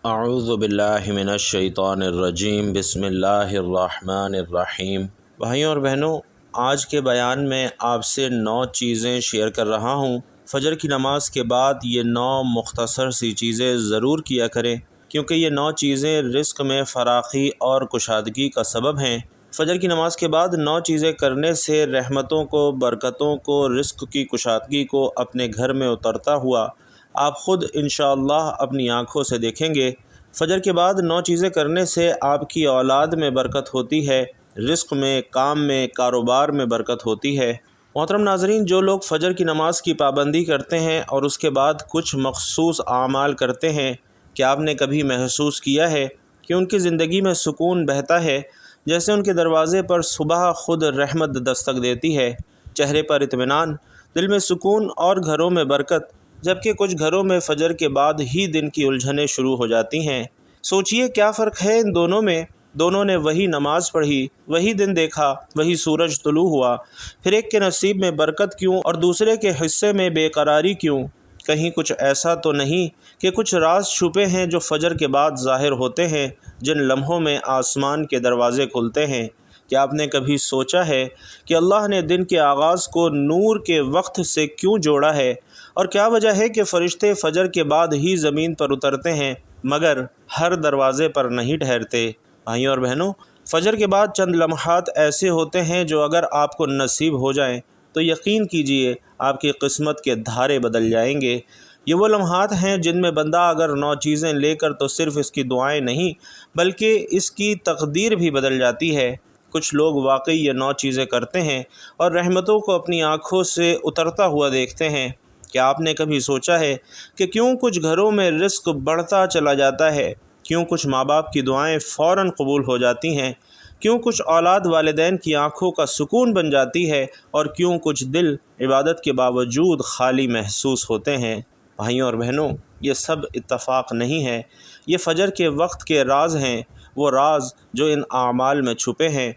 اعوذ باللہ من الشیطان الرجیم بسم اللہ الرحمن الرحیم۔ بھائیوں اور بہنوں، آج کے بیان میں آپ سے 9 چیزیں شیئر کر رہا ہوں۔ فجر کی نماز کے بعد یہ 9 مختصر سی چیزیں ضرور کیا کریں، کیونکہ یہ 9 چیزیں رزق میں فراخی اور کشادگی کا سبب ہیں۔ فجر کی نماز کے بعد 9 چیزیں کرنے سے رحمتوں کو، برکتوں کو، رزق کی کشادگی کو اپنے گھر میں اترتا ہوا آپ خود انشاءاللہ اپنی آنکھوں سے دیکھیں گے۔ فجر کے بعد 9 چیزیں کرنے سے آپ کی اولاد میں برکت ہوتی ہے، رزق میں، کام میں، کاروبار میں برکت ہوتی ہے۔ محترم ناظرین، جو لوگ فجر کی نماز کی پابندی کرتے ہیں اور اس کے بعد کچھ مخصوص اعمال کرتے ہیں، کیا آپ نے کبھی محسوس کیا ہے کہ ان کی زندگی میں سکون بہتا ہے؟ جیسے ان کے دروازے پر صبح خود رحمت دستک دیتی ہے، چہرے پر اطمینان، دل میں سکون اور گھروں میں برکت، جبکہ کچھ گھروں میں فجر کے بعد ہی دن کی الجھنیں شروع ہو جاتی ہیں۔ سوچئے کیا فرق ہے ان دونوں میں؟ دونوں نے وہی نماز پڑھی، وہی دن دیکھا، وہی سورج طلوع ہوا، پھر ایک کے نصیب میں برکت کیوں اور دوسرے کے حصے میں بے قراری کیوں؟ کہیں کچھ ایسا تو نہیں کہ کچھ راز چھپے ہیں جو فجر کے بعد ظاہر ہوتے ہیں، جن لمحوں میں آسمان کے دروازے کھلتے ہیں؟ کیا آپ نے کبھی سوچا ہے کہ اللہ نے دن کے آغاز کو نور کے وقت سے کیوں جوڑا ہے، اور کیا وجہ ہے کہ فرشتے فجر کے بعد ہی زمین پر اترتے ہیں مگر ہر دروازے پر نہیں ٹھہرتے؟ بھائیوں اور بہنوں، فجر کے بعد چند لمحات ایسے ہوتے ہیں جو اگر آپ کو نصیب ہو جائیں تو یقین کیجئے آپ کی قسمت کے دھارے بدل جائیں گے۔ یہ وہ لمحات ہیں جن میں بندہ اگر 9 چیزیں لے کر تو صرف اس کی دعائیں نہیں بلکہ اس کی تقدیر بھی بدل جاتی ہے۔ کچھ لوگ واقعی یہ 9 چیزیں کرتے ہیں اور رحمتوں کو اپنی آنکھوں سے اترتا ہوا دیکھتے ہیں۔ کیا آپ نے کبھی سوچا ہے کہ کیوں کچھ گھروں میں رزق بڑھتا چلا جاتا ہے؟ کیوں کچھ ماں باپ کی دعائیں فوراً قبول ہو جاتی ہیں؟ کیوں کچھ اولاد والدین کی آنکھوں کا سکون بن جاتی ہے اور کیوں کچھ دل عبادت کے باوجود خالی محسوس ہوتے ہیں؟ بھائیوں اور بہنوں، یہ سب اتفاق نہیں ہے، یہ فجر کے وقت کے راز ہیں، وہ راز جو ان اعمال میں چھپے ہیں،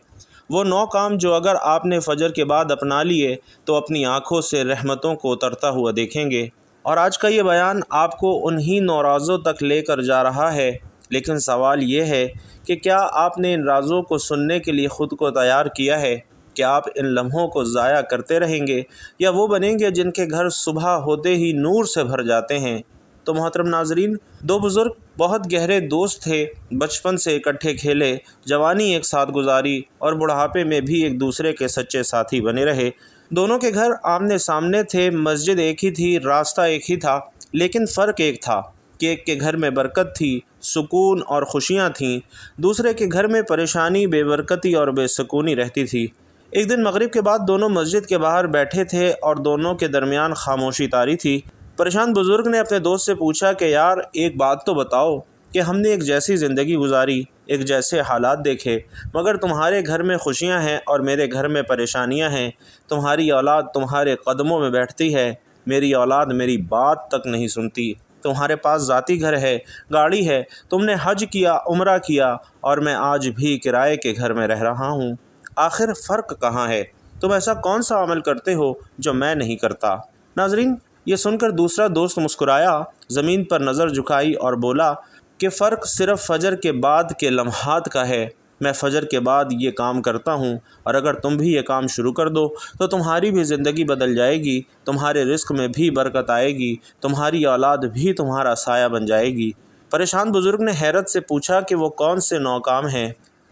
وہ 9 کام جو اگر آپ نے فجر کے بعد اپنا لیے تو اپنی آنکھوں سے رحمتوں کو اترتا ہوا دیکھیں گے۔ اور آج کا یہ بیان آپ کو انہی 9 رازوں تک لے کر جا رہا ہے، لیکن سوال یہ ہے کہ کیا آپ نے ان رازوں کو سننے کے لیے خود کو تیار کیا ہے؟ کیا آپ ان لمحوں کو ضائع کرتے رہیں گے یا وہ بنیں گے جن کے گھر صبح ہوتے ہی نور سے بھر جاتے ہیں؟ تو محترم ناظرین، 2 بزرگ بہت گہرے دوست تھے، بچپن سے اکٹھے کھیلے، جوانی ایک ساتھ گزاری اور بڑھاپے میں بھی ایک دوسرے کے سچے ساتھی بنے رہے۔ دونوں کے گھر آمنے سامنے تھے، مسجد ایک ہی تھی، راستہ ایک ہی تھا، لیکن فرق ایک تھا کہ ایک کے گھر میں برکت تھی، سکون اور خوشیاں تھیں، دوسرے کے گھر میں پریشانی، بے برکتی اور بے سکونی رہتی تھی۔ ایک دن مغرب کے بعد دونوں مسجد کے باہر بیٹھے تھے اور دونوں کے درمیان خاموشی طاری تھی۔ پریشان بزرگ نے اپنے دوست سے پوچھا کہ یار ایک بات تو بتاؤ کہ ہم نے ایک جیسی زندگی گزاری، ایک جیسے حالات دیکھے، مگر تمہارے گھر میں خوشیاں ہیں اور میرے گھر میں پریشانیاں ہیں، تمہاری اولاد تمہارے قدموں میں بیٹھتی ہے، میری اولاد میری بات تک نہیں سنتی، تمہارے پاس ذاتی گھر ہے، گاڑی ہے، تم نے حج کیا، عمرہ کیا، اور میں آج بھی کرائے کے گھر میں رہ رہا ہوں۔ آخر فرق کہاں ہے؟ تم ایسا کون سا عمل کرتے ہو جو میں نہیں کرتا؟ ناظرین، یہ سن کر دوسرا دوست مسکرایا، زمین پر نظر جھکائی اور بولا کہ فرق صرف فجر کے بعد کے لمحات کا ہے۔ میں فجر کے بعد یہ کام کرتا ہوں، اور اگر تم بھی یہ کام شروع کر دو تو تمہاری بھی زندگی بدل جائے گی، تمہارے رزق میں بھی برکت آئے گی، تمہاری اولاد بھی تمہارا سایہ بن جائے گی۔ پریشان بزرگ نے حیرت سے پوچھا کہ وہ کون سے 9 کام ہیں؟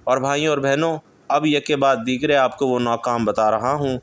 اور بھائیوں اور بہنوں، اب یکے بعد دیگرے آپ کو وہ 9 کام بتا رہا ہوں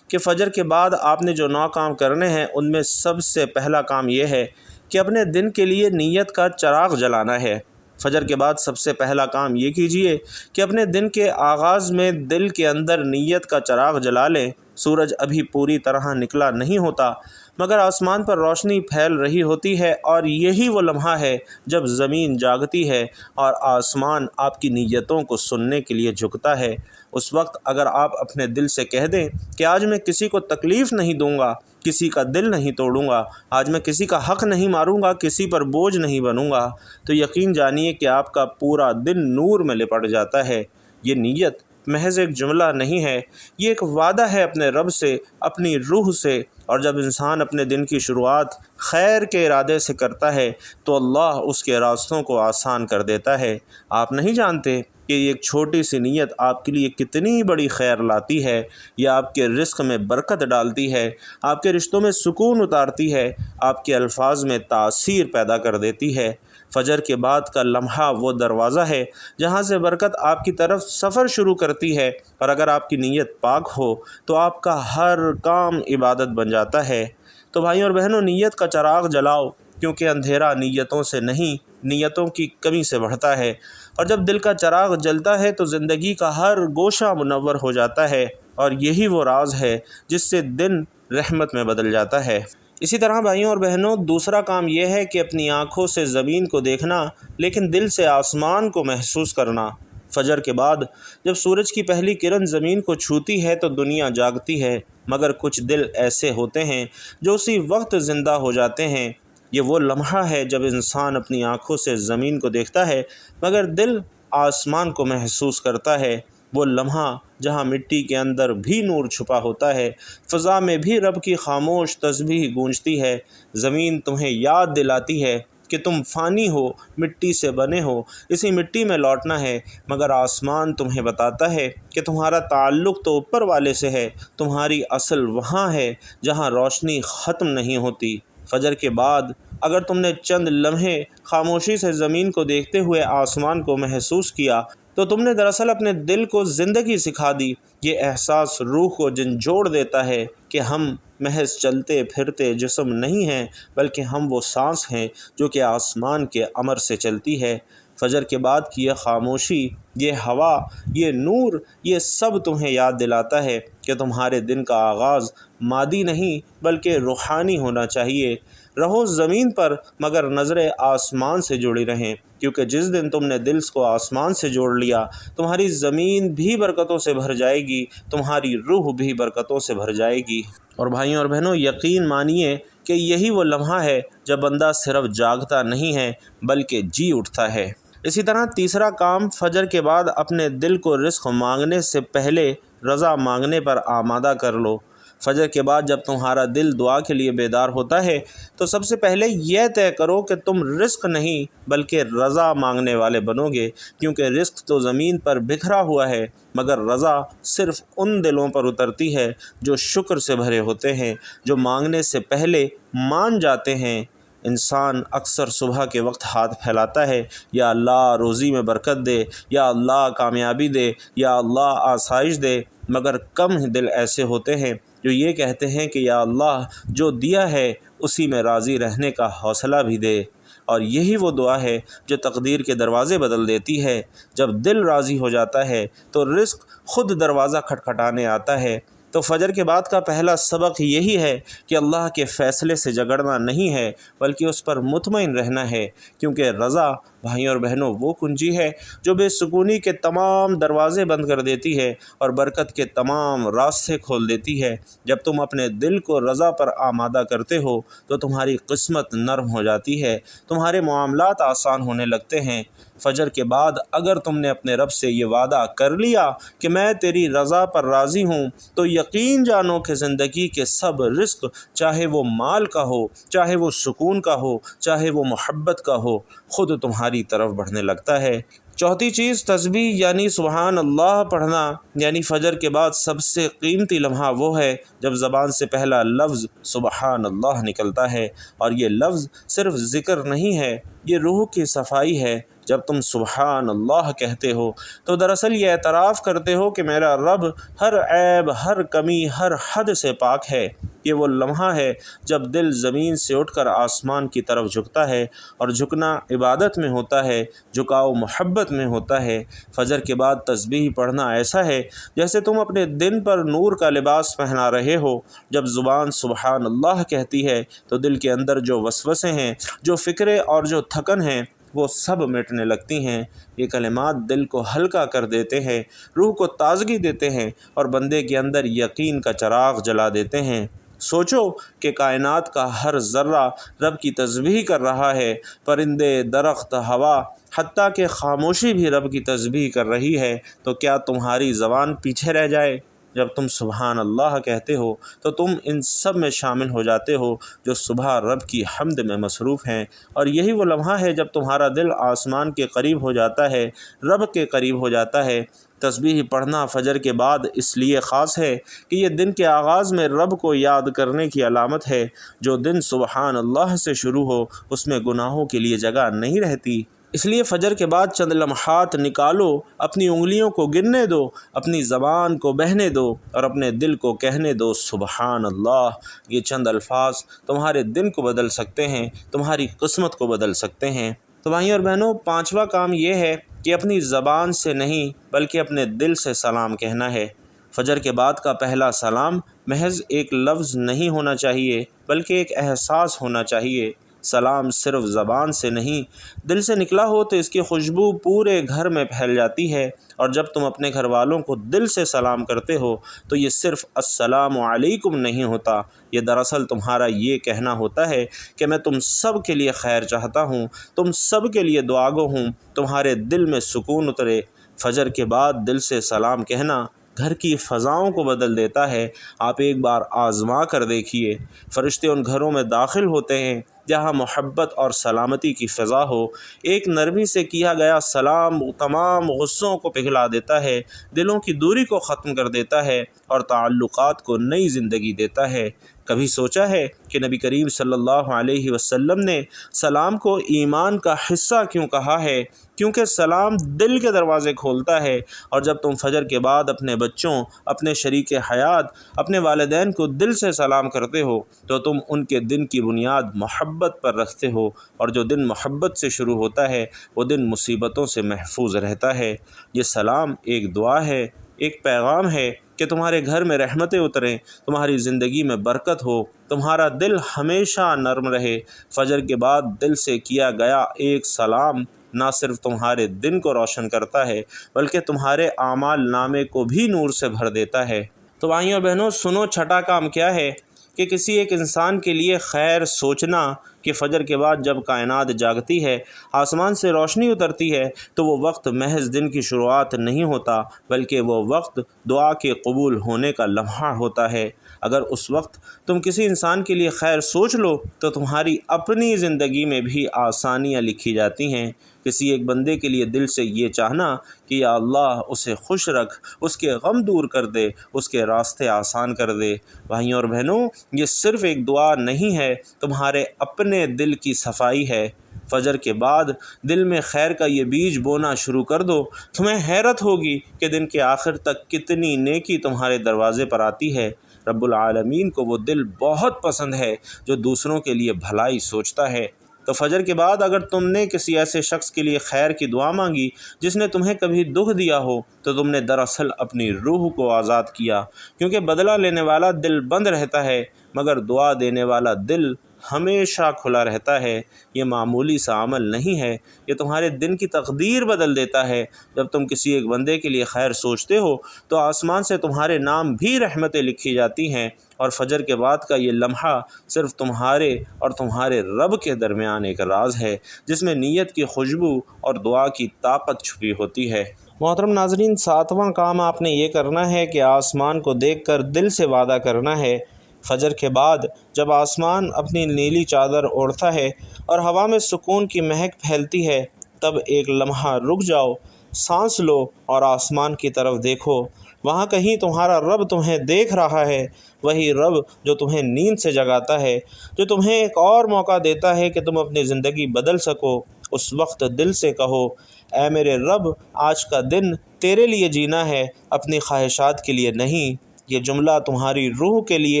کہ فجر کے بعد آپ نے جو 9 کام کرنے ہیں ان میں سب سے پہلا کام یہ ہے کہ اپنے دن کے لیے نیت کا چراغ جلانا ہے۔ فجر کے بعد سب سے پہلا کام یہ کیجئے کہ اپنے دن کے آغاز میں دل کے اندر نیت کا چراغ جلا لیں۔ سورج ابھی پوری طرح نکلا نہیں ہوتا مگر آسمان پر روشنی پھیل رہی ہوتی ہے، اور یہی وہ لمحہ ہے جب زمین جاگتی ہے اور آسمان آپ کی نیتوں کو سننے کے لیے جھکتا ہے۔ اس وقت اگر آپ اپنے دل سے کہہ دیں کہ آج میں کسی کو تکلیف نہیں دوں گا، کسی کا دل نہیں توڑوں گا، آج میں کسی کا حق نہیں ماروں گا، کسی پر بوجھ نہیں بنوں گا، تو یقین جانیے کہ آپ کا پورا دن نور میں لپٹ جاتا ہے۔ یہ نیت محض ایک جملہ نہیں ہے، یہ ایک وعدہ ہے اپنے رب سے، اپنی روح سے۔ اور جب انسان اپنے دن کی شروعات خیر کے ارادے سے کرتا ہے تو اللہ اس کے راستوں کو آسان کر دیتا ہے۔ آپ نہیں جانتے کہ یہ ایک چھوٹی سی نیت آپ کے لیے کتنی بڑی خیر لاتی ہے۔ یہ آپ کے رزق میں برکت ڈالتی ہے، آپ کے رشتوں میں سکون اتارتی ہے، آپ کے الفاظ میں تاثیر پیدا کر دیتی ہے۔ فجر کے بعد کا لمحہ وہ دروازہ ہے جہاں سے برکت آپ کی طرف سفر شروع کرتی ہے، اور اگر آپ کی نیت پاک ہو تو آپ کا ہر کام عبادت بن جاتا ہے۔ تو بھائیوں اور بہنوں، نیت کا چراغ جلاؤ، کیونکہ اندھیرا نیتوں سے نہیں، نیتوں کی کمی سے بڑھتا ہے۔ اور جب دل کا چراغ جلتا ہے تو زندگی کا ہر گوشہ منور ہو جاتا ہے، اور یہی وہ راز ہے جس سے دن رحمت میں بدل جاتا ہے۔ اسی طرح بھائیوں اور بہنوں، دوسرا کام یہ ہے کہ اپنی آنکھوں سے زمین کو دیکھنا لیکن دل سے آسمان کو محسوس کرنا۔ فجر کے بعد جب سورج کی پہلی کرن زمین کو چھوتی ہے تو دنیا جاگتی ہے، مگر کچھ دل ایسے ہوتے ہیں جو اسی وقت زندہ ہو جاتے ہیں۔ یہ وہ لمحہ ہے جب انسان اپنی آنکھوں سے زمین کو دیکھتا ہے مگر دل آسمان کو محسوس کرتا ہے۔ وہ لمحہ جہاں مٹی کے اندر بھی نور چھپا ہوتا ہے، فضا میں بھی رب کی خاموش تسبیح گونجتی ہے۔ زمین تمہیں یاد دلاتی ہے کہ تم فانی ہو، مٹی سے بنے ہو، اسی مٹی میں لوٹنا ہے، مگر آسمان تمہیں بتاتا ہے کہ تمہارا تعلق تو اوپر والے سے ہے، تمہاری اصل وہاں ہے جہاں روشنی ختم نہیں ہوتی۔ فجر کے بعد اگر تم نے چند لمحے خاموشی سے زمین کو دیکھتے ہوئے آسمان کو محسوس کیا تو تم نے دراصل اپنے دل کو زندگی سکھا دی۔ یہ احساس روح کو جھنجھوڑ دیتا ہے کہ ہم محض چلتے پھرتے جسم نہیں ہیں، بلکہ ہم وہ سانس ہیں جو کہ آسمان کے امر سے چلتی ہے۔ فجر کے بعد کی یہ خاموشی، یہ ہوا، یہ نور، یہ سب تمہیں یاد دلاتا ہے کہ تمہارے دن کا آغاز مادی نہیں بلکہ روحانی ہونا چاہیے۔ رہو زمین پر مگر نظریں آسمان سے جڑی رہیں، کیونکہ جس دن تم نے دل کو آسمان سے جوڑ لیا تمہاری زمین بھی برکتوں سے بھر جائے گی، تمہاری روح بھی برکتوں سے بھر جائے گی۔ اور بھائیوں اور بہنوں، یقین مانیے کہ یہی وہ لمحہ ہے جب بندہ صرف جاگتا نہیں ہے بلکہ جی اٹھتا ہے۔ اسی طرح تیسرا کام، فجر کے بعد اپنے دل کو رزق مانگنے سے پہلے رضا مانگنے پر آمادہ کر لو۔ فجر کے بعد جب تمہارا دل دعا کے لیے بیدار ہوتا ہے تو سب سے پہلے یہ طے کرو کہ تم رزق نہیں بلکہ رضا مانگنے والے بنو گے، کیونکہ رزق تو زمین پر بکھرا ہوا ہے مگر رضا صرف ان دلوں پر اترتی ہے جو شکر سے بھرے ہوتے ہیں، جو مانگنے سے پہلے مان جاتے ہیں۔ انسان اکثر صبح کے وقت ہاتھ پھیلاتا ہے، یا اللہ روزی میں برکت دے، یا اللہ کامیابی دے، یا اللہ آسائش دے، مگر کم دل ایسے ہوتے ہیں جو یہ کہتے ہیں کہ یا اللہ جو دیا ہے اسی میں راضی رہنے کا حوصلہ بھی دے۔ اور یہی وہ دعا ہے جو تقدیر کے دروازے بدل دیتی ہے۔ جب دل راضی ہو جاتا ہے تو رزق خود دروازہ کھٹکھٹانے آتا ہے۔ تو فجر کے بعد کا پہلا سبق یہی ہے کہ اللہ کے فیصلے سے جھگڑنا نہیں ہے بلکہ اس پر مطمئن رہنا ہے، کیونکہ رضا بھائیوں اور بہنوں وہ کنجی ہے جو بے سکونی کے تمام دروازے بند کر دیتی ہے اور برکت کے تمام راستے کھول دیتی ہے۔ جب تم اپنے دل کو رضا پر آمادہ کرتے ہو تو تمہاری قسمت نرم ہو جاتی ہے، تمہارے معاملات آسان ہونے لگتے ہیں۔ فجر کے بعد اگر تم نے اپنے رب سے یہ وعدہ کر لیا کہ میں تیری رضا پر راضی ہوں، تو یقین جانو کہ زندگی کے سب رزق، چاہے وہ مال کا ہو، چاہے وہ سکون کا ہو، چاہے وہ محبت کا ہو، خود تمہاری طرف بڑھنے لگتا ہے۔ چوتھی چیز، تسبیح یعنی سبحان اللہ پڑھنا، یعنی فجر کے بعد سب سے قیمتی لمحہ وہ ہے جب زبان سے پہلا لفظ سبحان اللہ نکلتا ہے، اور یہ لفظ صرف ذکر نہیں ہے، یہ روح کی صفائی ہے۔ جب تم سبحان اللہ کہتے ہو تو دراصل یہ اعتراف کرتے ہو کہ میرا رب ہر عیب، ہر کمی، ہر حد سے پاک ہے۔ یہ وہ لمحہ ہے جب دل زمین سے اٹھ کر آسمان کی طرف جھکتا ہے، اور جھکنا عبادت میں ہوتا ہے، جھکاؤ محبت میں ہوتا ہے۔ فجر کے بعد تسبیح پڑھنا ایسا ہے جیسے تم اپنے دن پر نور کا لباس پہنا رہے ہو۔ جب زبان سبحان اللہ کہتی ہے تو دل کے اندر جو وسوسے ہیں، جو فکریں اور جو تھکن ہیں، وہ سب مٹنے لگتی ہیں۔ یہ کلمات دل کو ہلکا کر دیتے ہیں، روح کو تازگی دیتے ہیں اور بندے کے اندر یقین کا چراغ جلا دیتے ہیں۔ سوچو کہ کائنات کا ہر ذرہ رب کی تسبیح کر رہا ہے، پرندے، درخت، ہوا، حتیٰ کہ خاموشی بھی رب کی تسبیح کر رہی ہے، تو کیا تمہاری زبان پیچھے رہ جائے؟ جب تم سبحان اللہ کہتے ہو تو تم ان سب میں شامل ہو جاتے ہو جو صبح رب کی حمد میں مصروف ہیں، اور یہی وہ لمحہ ہے جب تمہارا دل آسمان کے قریب ہو جاتا ہے، رب کے قریب ہو جاتا ہے۔ تسبیح پڑھنا فجر کے بعد اس لیے خاص ہے کہ یہ دن کے آغاز میں رب کو یاد کرنے کی علامت ہے۔ جو دن سبحان اللہ سے شروع ہو اس میں گناہوں کے لیے جگہ نہیں رہتی، اس لیے فجر کے بعد چند لمحات نکالو، اپنی انگلیوں کو گننے دو، اپنی زبان کو بہنے دو اور اپنے دل کو کہنے دو سبحان اللہ۔ یہ چند الفاظ تمہارے دن کو بدل سکتے ہیں، تمہاری قسمت کو بدل سکتے ہیں۔ تو بھائیوں اور بہنوں، پانچواں کام یہ ہے کہ اپنی زبان سے نہیں بلکہ اپنے دل سے سلام کہنا ہے۔ فجر کے بعد کا پہلا سلام محض ایک لفظ نہیں ہونا چاہیے بلکہ ایک احساس ہونا چاہیے۔ سلام صرف زبان سے نہیں، دل سے نکلا ہو تو اس کی خوشبو پورے گھر میں پھیل جاتی ہے، اور جب تم اپنے گھر والوں کو دل سے سلام کرتے ہو تو یہ صرف السلام علیکم نہیں ہوتا، یہ دراصل تمہارا یہ کہنا ہوتا ہے کہ میں تم سب کے لیے خیر چاہتا ہوں، تم سب کے لیے دعا گو ہوں، تمہارے دل میں سکون اترے۔ فجر کے بعد دل سے سلام کہنا گھر کی فضاؤں کو بدل دیتا ہے۔ آپ ایک بار آزما کر دیکھیے، فرشتے ان گھروں میں داخل ہوتے ہیں جہاں محبت اور سلامتی کی فضا ہو۔ ایک نرمی سے کیا گیا سلام تمام غصوں کو پگھلا دیتا ہے، دلوں کی دوری کو ختم کر دیتا ہے اور تعلقات کو نئی زندگی دیتا ہے۔ کبھی سوچا ہے کہ نبی کریم صلی اللہ علیہ وسلم نے سلام کو ایمان کا حصہ کیوں کہا ہے؟ کیونکہ سلام دل کے دروازے کھولتا ہے، اور جب تم فجر کے بعد اپنے بچوں، اپنے شریک حیات، اپنے والدین کو دل سے سلام کرتے ہو تو تم ان کے دن کی بنیاد محبت پر رکھتے ہو، اور جو دن محبت سے شروع ہوتا ہے وہ دن مصیبتوں سے محفوظ رہتا ہے۔ یہ سلام ایک دعا ہے، ایک پیغام ہے کہ تمہارے گھر میں رحمتیں اتریں، تمہاری زندگی میں برکت ہو، تمہارا دل ہمیشہ نرم رہے۔ فجر کے بعد دل سے کیا گیا ایک سلام نہ صرف تمہارے دن کو روشن کرتا ہے بلکہ تمہارے اعمال نامے کو بھی نور سے بھر دیتا ہے۔ تو بھائیوں اور بہنوں، سنو چھٹا کام کیا ہے کہ کسی ایک انسان کے لیے خیر سوچنا کہ فجر کے بعد جب کائنات جاگتی ہے، آسمان سے روشنی اترتی ہے، تو وہ وقت محض دن کی شروعات نہیں ہوتا بلکہ وہ وقت دعا کے قبول ہونے کا لمحہ ہوتا ہے۔ اگر اس وقت تم کسی انسان کے لیے خیر سوچ لو تو تمہاری اپنی زندگی میں بھی آسانیاں لکھی جاتی ہیں۔ کسی ایک بندے کے لیے دل سے یہ چاہنا کہ یا اللہ اسے خوش رکھ، اس کے غم دور کر دے، اس کے راستے آسان کر دے۔ بھائیوں اور بہنوں، یہ صرف ایک دعا نہیں ہے، تمہارے اپنے دل کی صفائی ہے۔ فجر کے بعد دل میں خیر کا یہ بیج بونا شروع کر دو، تمہیں حیرت ہوگی کہ دن کے آخر تک کتنی نیکی تمہارے دروازے پر آتی ہے۔ رب العالمین کو وہ دل بہت پسند ہے جو دوسروں کے لیے بھلائی سوچتا ہے۔ تو فجر کے بعد اگر تم نے کسی ایسے شخص کے لیے خیر کی دعا مانگی جس نے تمہیں کبھی دکھ دیا ہو تو تم نے دراصل اپنی روح کو آزاد کیا، کیونکہ بدلہ لینے والا دل بند رہتا ہے مگر دعا دینے والا دل ہمیشہ کھلا رہتا ہے۔ یہ معمولی سا عمل نہیں ہے، یہ تمہارے دن کی تقدیر بدل دیتا ہے۔ جب تم کسی ایک بندے کے لیے خیر سوچتے ہو تو آسمان سے تمہارے نام بھی رحمتیں لکھی جاتی ہیں، اور فجر کے بعد کا یہ لمحہ صرف تمہارے اور تمہارے رب کے درمیان ایک راز ہے جس میں نیت کی خوشبو اور دعا کی طاقت چھپی ہوتی ہے۔ محترم ناظرین، ساتواں کام آپ نے یہ کرنا ہے کہ آسمان کو دیکھ کر دل سے وعدہ کرنا ہے۔ فجر کے بعد جب آسمان اپنی نیلی چادر اوڑھتا ہے اور ہوا میں سکون کی مہک پھیلتی ہے، تب ایک لمحہ رک جاؤ، سانس لو اور آسمان کی طرف دیکھو۔ وہاں کہیں تمہارا رب تمہیں دیکھ رہا ہے، وہی رب جو تمہیں نیند سے جگاتا ہے، جو تمہیں ایک اور موقع دیتا ہے کہ تم اپنی زندگی بدل سکو۔ اس وقت دل سے کہو، اے میرے رب، آج کا دن تیرے لیے جینا ہے، اپنی خواہشات کے لیے نہیں۔ یہ جملہ تمہاری روح کے لیے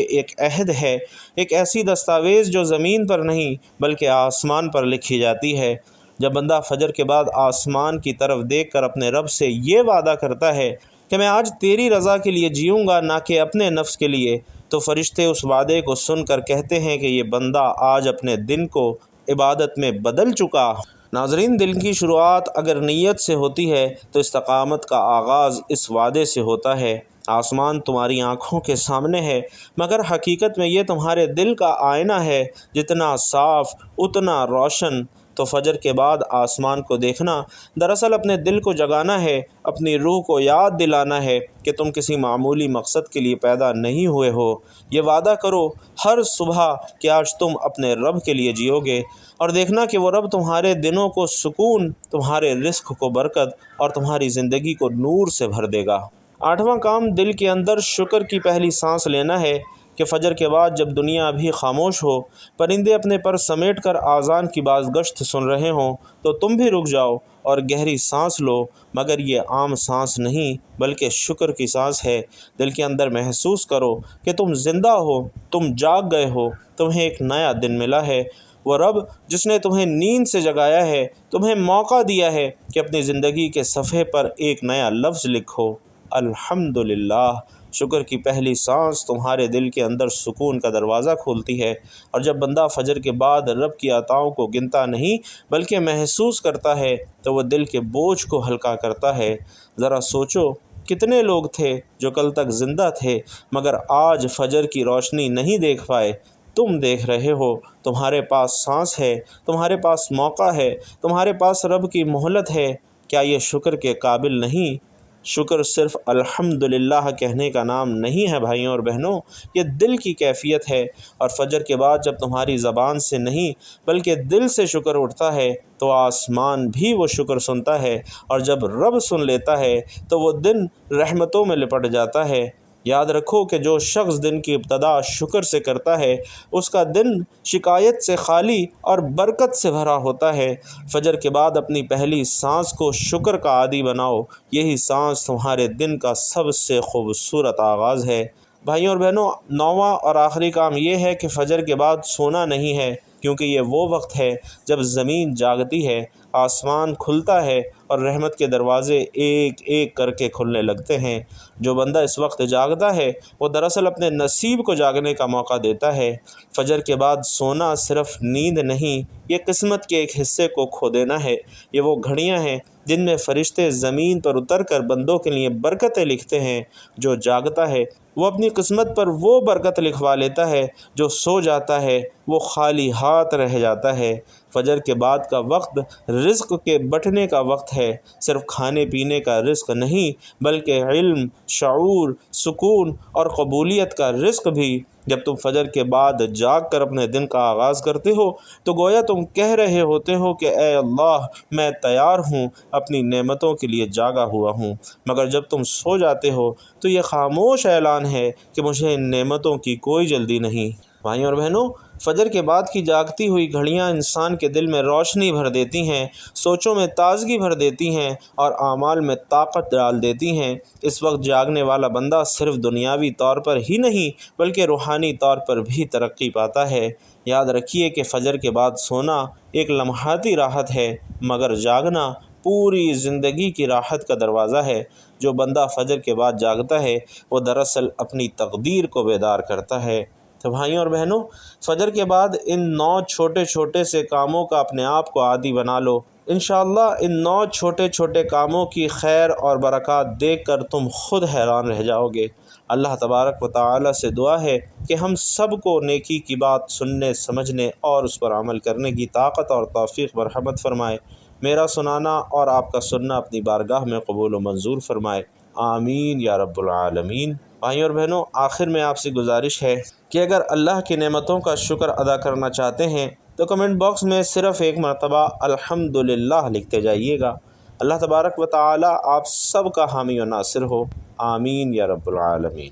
ایک عہد ہے، ایک ایسی دستاویز جو زمین پر نہیں بلکہ آسمان پر لکھی جاتی ہے۔ جب بندہ فجر کے بعد آسمان کی طرف دیکھ کر اپنے رب سے یہ وعدہ کرتا ہے کہ میں آج تیری رضا کے لیے جیوں گا نہ کہ اپنے نفس کے لیے، تو فرشتے اس وعدے کو سن کر کہتے ہیں کہ یہ بندہ آج اپنے دن کو عبادت میں بدل چکا۔ ناظرین، دل کی شروعات اگر نیت سے ہوتی ہے تو استقامت کا آغاز اس وعدے سے ہوتا ہے۔ آسمان تمہاری آنکھوں کے سامنے ہے مگر حقیقت میں یہ تمہارے دل کا آئینہ ہے، جتنا صاف اتنا روشن۔ تو فجر کے بعد آسمان کو دیکھنا دراصل اپنے دل کو جگانا ہے، اپنی روح کو یاد دلانا ہے کہ تم کسی معمولی مقصد کے لیے پیدا نہیں ہوئے ہو۔ یہ وعدہ کرو ہر صبح کہ آج تم اپنے رب کے لیے جیو گے، اور دیکھنا کہ وہ رب تمہارے دنوں کو سکون، تمہارے رزق کو برکت اور تمہاری زندگی کو نور سے بھر دے گا۔ 8واں کام دل کے اندر شکر کی پہلی سانس لینا ہے کہ فجر کے بعد جب دنیا ابھی خاموش ہو، پرندے اپنے پر سمیٹ کر آذان کی بازگشت سن رہے ہوں، تو تم بھی رک جاؤ اور گہری سانس لو، مگر یہ عام سانس نہیں بلکہ شکر کی سانس ہے۔ دل کے اندر محسوس کرو کہ تم زندہ ہو، تم جاگ گئے ہو، تمہیں ایک نیا دن ملا ہے۔ وہ رب جس نے تمہیں نیند سے جگایا ہے، تمہیں موقع دیا ہے کہ اپنی زندگی کے صفحے پر ایک نیا لفظ لکھو، الحمدللہ۔ شکر کی پہلی سانس تمہارے دل کے اندر سکون کا دروازہ کھولتی ہے، اور جب بندہ فجر کے بعد رب کی عطاؤں کو گنتا نہیں بلکہ محسوس کرتا ہے تو وہ دل کے بوجھ کو ہلکا کرتا ہے۔ ذرا سوچو کتنے لوگ تھے جو کل تک زندہ تھے مگر آج فجر کی روشنی نہیں دیکھ پائے۔ تم دیکھ رہے ہو، تمہارے پاس سانس ہے، تمہارے پاس موقع ہے، تمہارے پاس رب کی مہلت ہے۔ کیا یہ شکر کے قابل نہیں؟ شکر صرف الحمدللہ کہنے کا نام نہیں ہے بھائیوں اور بہنوں، یہ دل کی کیفیت ہے، اور فجر کے بعد جب تمہاری زبان سے نہیں بلکہ دل سے شکر اٹھتا ہے تو آسمان بھی وہ شکر سنتا ہے، اور جب رب سن لیتا ہے تو وہ دن رحمتوں میں لپٹ جاتا ہے۔ یاد رکھو کہ جو شخص دن کی ابتدا شکر سے کرتا ہے اس کا دن شکایت سے خالی اور برکت سے بھرا ہوتا ہے۔ فجر کے بعد اپنی پہلی سانس کو شکر کا عادی بناؤ، یہی سانس تمہارے دن کا سب سے خوبصورت آغاز ہے۔ بھائیوں اور بہنوں، 9واں اور آخری کام یہ ہے کہ فجر کے بعد سونا نہیں ہے، کیونکہ یہ وہ وقت ہے جب زمین جاگتی ہے، آسمان کھلتا ہے اور رحمت کے دروازے ایک ایک کر کے کھلنے لگتے ہیں۔ جو بندہ اس وقت جاگتا ہے وہ دراصل اپنے نصیب کو جاگنے کا موقع دیتا ہے۔ فجر کے بعد سونا صرف نیند نہیں، یہ قسمت کے ایک حصے کو کھو دینا ہے۔ یہ وہ گھڑیاں ہیں جن میں فرشتے زمین پر اتر کر بندوں کے لیے برکتیں لکھتے ہیں۔ جو جاگتا ہے وہ اپنی قسمت پر وہ برکت لکھوا لیتا ہے، جو سو جاتا ہے وہ خالی ہاتھ رہ جاتا ہے۔ فجر کے بعد کا وقت رزق کے بٹنے کا وقت ہے، صرف کھانے پینے کا رزق نہیں بلکہ علم، شعور، سکون اور قبولیت کا رزق بھی۔ جب تم فجر کے بعد جاگ کر اپنے دن کا آغاز کرتے ہو تو گویا تم کہہ رہے ہوتے ہو کہ اے اللہ، میں تیار ہوں، اپنی نعمتوں کے لیے جاگا ہوا ہوں۔ مگر جب تم سو جاتے ہو تو یہ خاموش اعلان ہے کہ مجھے ان نعمتوں کی کوئی جلدی نہیں۔ بھائیوں اور بہنوں، فجر کے بعد کی جاگتی ہوئی گھڑیاں انسان کے دل میں روشنی بھر دیتی ہیں، سوچوں میں تازگی بھر دیتی ہیں اور اعمال میں طاقت ڈال دیتی ہیں۔ اس وقت جاگنے والا بندہ صرف دنیاوی طور پر ہی نہیں بلکہ روحانی طور پر بھی ترقی پاتا ہے۔ یاد رکھیے کہ فجر کے بعد سونا ایک لمحاتی راحت ہے، مگر جاگنا پوری زندگی کی راحت کا دروازہ ہے۔ جو بندہ فجر کے بعد جاگتا ہے وہ دراصل اپنی تقدیر کو بیدار کرتا ہے۔ تو بھائیوں اور بہنوں، فجر کے بعد ان 9 چھوٹے چھوٹے سے کاموں کا اپنے آپ کو عادی بنا لو۔ انشاءاللہ ان 9 چھوٹے چھوٹے کاموں کی خیر اور برکات دیکھ کر تم خود حیران رہ جاؤ گے۔ اللہ تبارک و تعالی سے دعا ہے کہ ہم سب کو نیکی کی بات سننے، سمجھنے اور اس پر عمل کرنے کی طاقت اور توفیق مرحمت فرمائے۔ میرا سنانا اور آپ کا سننا اپنی بارگاہ میں قبول و منظور فرمائے، آمین یا رب العالمین۔ بھائیوں اور بہنوں، آخر میں آپ سے گزارش ہے کہ اگر اللہ کی نعمتوں کا شکر ادا کرنا چاہتے ہیں تو کمنٹ باکس میں صرف ایک مرتبہ الحمدللہ لکھتے جائیے گا۔ اللہ تبارک و تعالی آپ سب کا حامی و ناصر ہو، آمین یا رب العالمین۔